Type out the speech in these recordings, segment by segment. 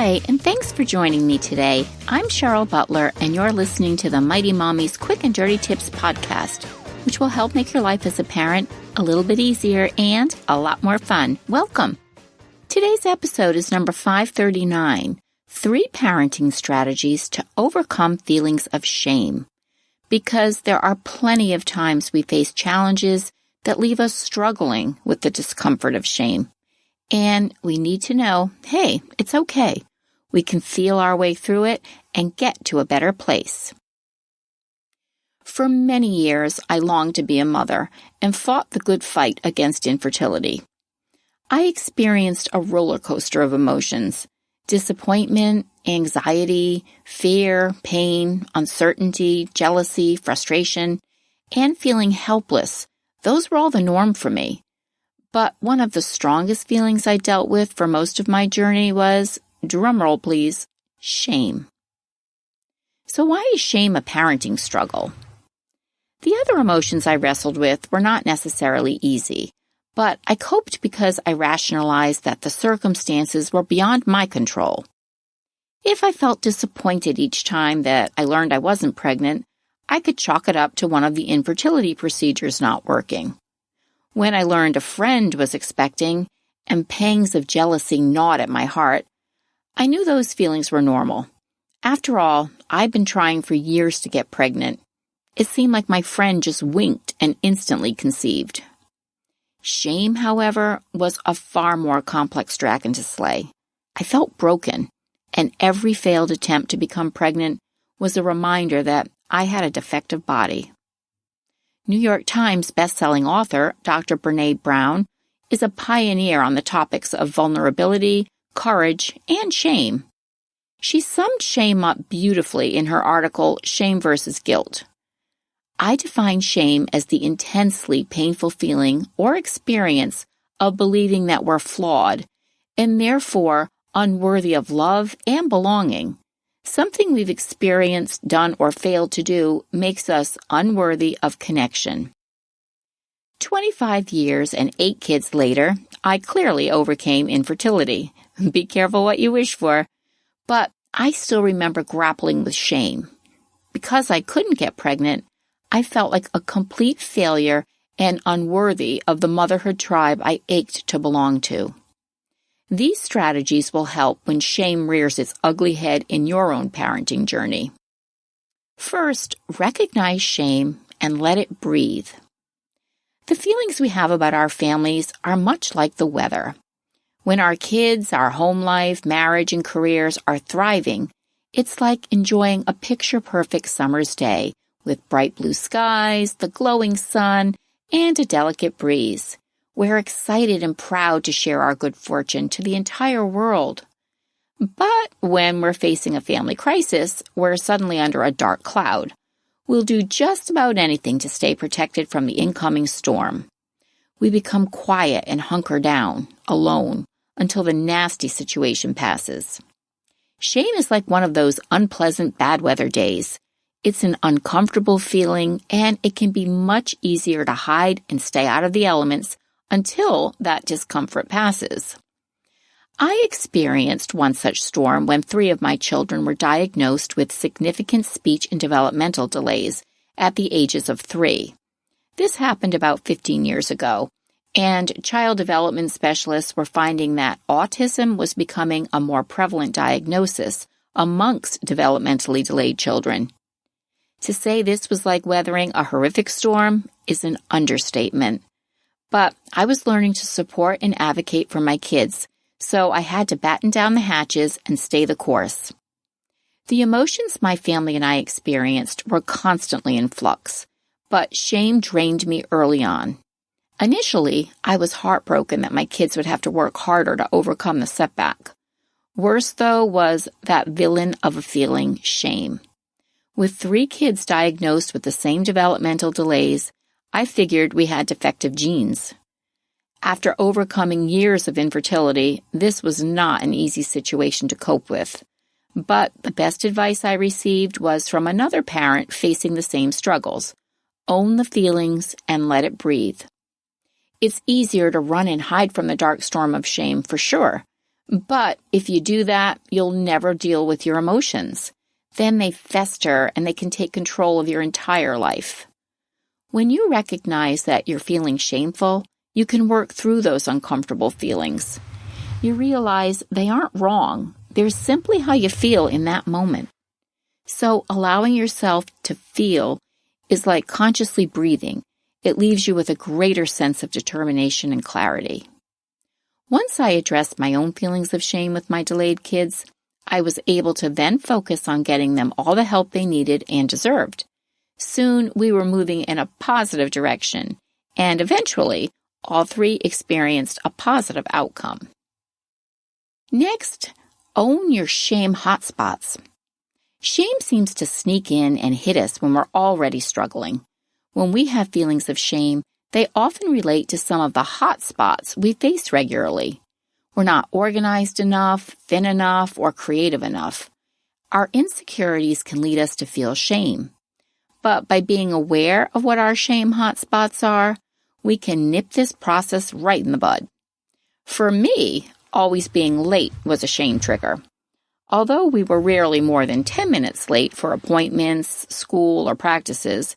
Hi, and thanks for joining me today. I'm Cheryl Butler, and you're listening to the Mighty Mommy's Quick and Dirty Tips podcast, which will help make your life as a parent a little bit easier and a lot more fun. Welcome. Today's episode is number 539, 3 Parenting Strategies to Overcome Feelings of Shame. Because there are plenty of times we face challenges that leave us struggling with the discomfort of shame. And we need to know, hey, it's okay. We can feel our way through it and get to a better place. For many years, I longed to be a mother and fought the good fight against infertility. I experienced a roller coaster of emotions: disappointment, anxiety, fear, pain, uncertainty, jealousy, frustration, and feeling helpless. Those were all the norm for me. But one of the strongest feelings I dealt with for most of my journey was, drumroll please, shame. So why is shame a parenting struggle? The other emotions I wrestled with were not necessarily easy, but I coped because I rationalized that the circumstances were beyond my control. If I felt disappointed each time that I learned I wasn't pregnant, I could chalk it up to one of the infertility procedures not working. When I learned a friend was expecting and pangs of jealousy gnawed at my heart, I knew those feelings were normal. After all, I'd been trying for years to get pregnant. It seemed like my friend just winked and instantly conceived. Shame, however, was a far more complex dragon to slay. I felt broken, and every failed attempt to become pregnant was a reminder that I had a defective body. New York Times bestselling author Dr. Brené Brown is a pioneer on the topics of vulnerability, courage, and shame. She summed shame up beautifully in her article, Shame versus Guilt. I define shame as the intensely painful feeling or experience of believing that we're flawed and therefore unworthy of love and belonging. Something we've experienced, done, or failed to do makes us unworthy of connection. 25 years and 8 kids later, I clearly overcame infertility. Be careful what you wish for. But I still remember grappling with shame. Because I couldn't get pregnant, I felt like a complete failure and unworthy of the motherhood tribe I ached to belong to. These strategies will help when shame rears its ugly head in your own parenting journey. First, recognize shame and let it breathe. The feelings we have about our families are much like the weather. When our kids, our home life, marriage, and careers are thriving, it's like enjoying a picture-perfect summer's day with bright blue skies, the glowing sun, and a delicate breeze. We're excited and proud to share our good fortune to the entire world. But when we're facing a family crisis, we're suddenly under a dark cloud. We'll do just about anything to stay protected from the incoming storm. We become quiet and hunker down, alone, until the nasty situation passes. Shame is like one of those unpleasant bad weather days. It's an uncomfortable feeling, and it can be much easier to hide and stay out of the elements until that discomfort passes. I experienced one such storm when 3 of my children were diagnosed with significant speech and developmental delays at the ages of 3. This happened about 15 years ago, and child development specialists were finding that autism was becoming a more prevalent diagnosis amongst developmentally delayed children. To say this was like weathering a horrific storm is an understatement. But I was learning to support and advocate for my kids, so I had to batten down the hatches and stay the course. The emotions my family and I experienced were constantly in flux, but shame drained me early on. Initially, I was heartbroken that my kids would have to work harder to overcome the setback. Worse, though, was that villain of a feeling, shame. With 3 kids diagnosed with the same developmental delays, I figured we had defective genes. After overcoming years of infertility, this was not an easy situation to cope with. But the best advice I received was from another parent facing the same struggles. Own the feelings and let it breathe. It's easier to run and hide from the dark storm of shame, for sure, But if you do that, you'll never deal with your emotions. Then they fester and they can take control of your entire life. When you recognize that you're feeling shameful, you can work through those uncomfortable feelings. You realize they aren't wrong. They're simply how you feel in that moment. So allowing yourself to feel is like consciously breathing. It leaves you with a greater sense of determination and clarity. Once I addressed my own feelings of shame with my delayed kids, I was able to then focus on getting them all the help they needed and deserved. Soon, we were moving in a positive direction, and eventually, all three experienced a positive outcome. Next, own your shame hotspots. Shame seems to sneak in and hit us when we're already struggling. When we have feelings of shame, they often relate to some of the hot spots we face regularly. We're not organized enough, thin enough, or creative enough. Our insecurities can lead us to feel shame. But by being aware of what our shame hotspots are, we can nip this process right in the bud. For me, always being late was a shame trigger. Although we were rarely more than 10 minutes late for appointments, school, or practices,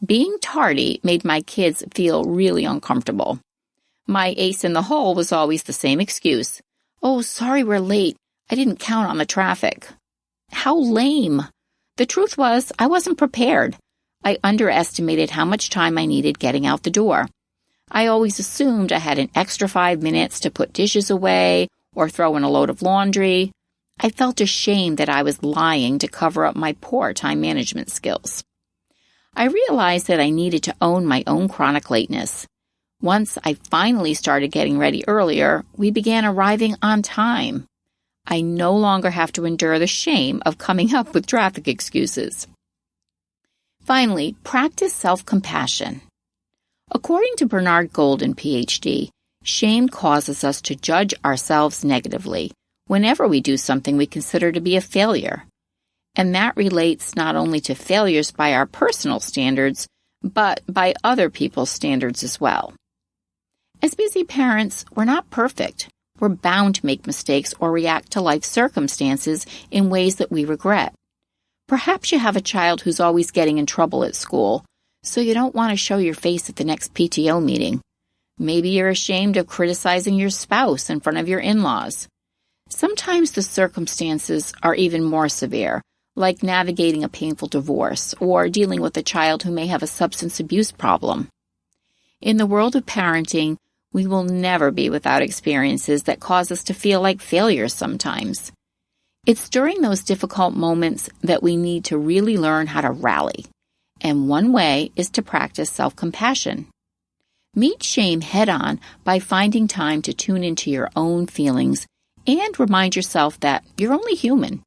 being tardy made my kids feel really uncomfortable. My ace in the hole was always the same excuse. "Oh, sorry we're late. I didn't count on the traffic." How lame. The truth was, I wasn't prepared. I underestimated how much time I needed getting out the door. I always assumed I had an extra 5 minutes to put dishes away or throw in a load of laundry. I felt ashamed that I was lying to cover up my poor time management skills. I realized that I needed to own my own chronic lateness. Once I finally started getting ready earlier, we began arriving on time. I no longer have to endure the shame of coming up with traffic excuses. Finally, practice self-compassion. According to Bernard Golden, Ph.D., shame causes us to judge ourselves negatively whenever we do something we consider to be a failure. And that relates not only to failures by our personal standards, but by other people's standards as well. As busy parents, we're not perfect. We're bound to make mistakes or react to life circumstances in ways that we regret. Perhaps you have a child who's always getting in trouble at school, so you don't want to show your face at the next PTO meeting. Maybe you're ashamed of criticizing your spouse in front of your in-laws. Sometimes the circumstances are even more severe, like navigating a painful divorce or dealing with a child who may have a substance abuse problem. In the world of parenting, we will never be without experiences that cause us to feel like failures sometimes. It's during those difficult moments that we need to really learn how to rally. And one way is to practice self-compassion. Meet shame head-on by finding time to tune into your own feelings and remind yourself that you're only human.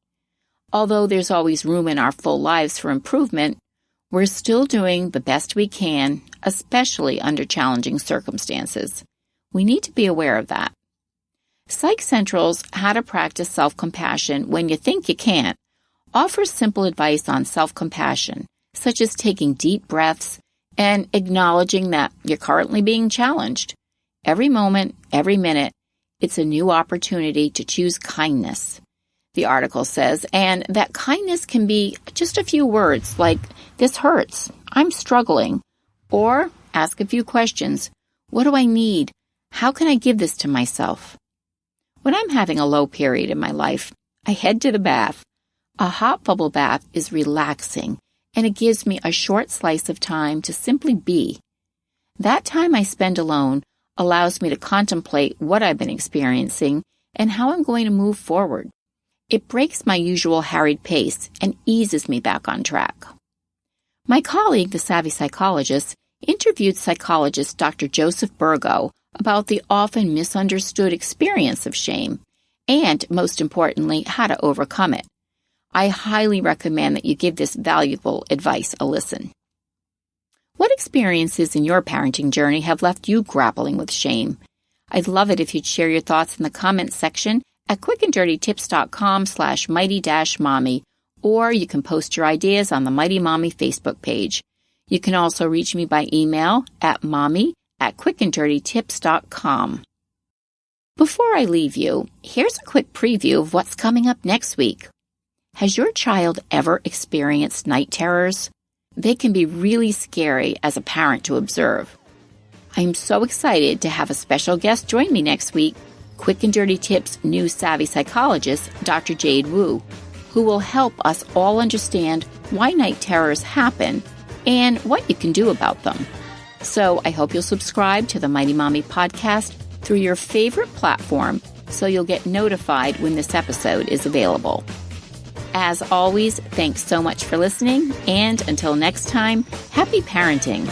Although there's always room in our full lives for improvement, we're still doing the best we can, especially under challenging circumstances. We need to be aware of that. Psych Central's How to Practice Self-Compassion When You Think You Can't offers simple advice on self-compassion, such as taking deep breaths and acknowledging that you're currently being challenged. Every moment, every minute, it's a new opportunity to choose kindness. The article says, and that kindness can be just a few words like, "This hurts, I'm struggling," or ask a few questions. What do I need? How can I give this to myself? When I'm having a low period in my life, I head to the bath. A hot bubble bath is relaxing, and it gives me a short slice of time to simply be. That time I spend alone allows me to contemplate what I've been experiencing and how I'm going to move forward. It breaks my usual harried pace and eases me back on track. My colleague, the Savvy Psychologist, interviewed psychologist Dr. Joseph Burgo about the often misunderstood experience of shame and, most importantly, how to overcome it. I highly recommend that you give this valuable advice a listen. What experiences in your parenting journey have left you grappling with shame? I'd love it if you'd share your thoughts in the comments section at quickanddirtytips.com/mighty-mommy, or you can post your ideas on the Mighty Mommy Facebook page. You can also reach me by email at mommy@quickanddirtytips.com. Before I leave you, here's a quick preview of what's coming up next week. Has your child ever experienced night terrors? They can be really scary as a parent to observe. I am so excited to have a special guest join me next week, Quick and Dirty Tips new savvy psychologist, Dr. Jade Wu, who will help us all understand why night terrors happen and what you can do about them. So I hope you'll subscribe to the Mighty Mommy podcast through your favorite platform so you'll get notified when this episode is available. As always, thanks so much for listening, and until next time, happy parenting.